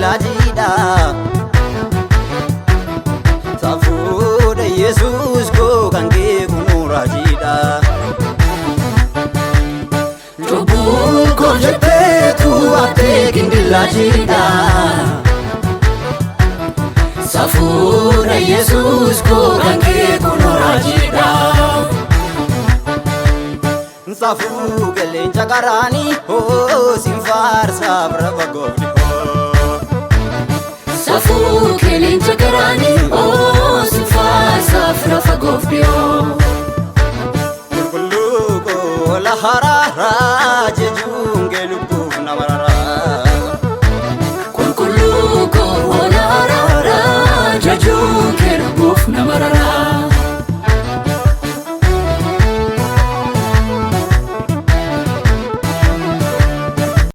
lajida Safuudha Yesuus koo kan kee kun raajida Cubbuu koo jetteetu ate kindilajida Safuudha Yesuus koo kan kee kun raajida Safu geleenca karaani ho sinfaarsa braba goofni ho Safu geleenca karaani ho sinfaarsa braba goofni ho Kulluko la harara jeju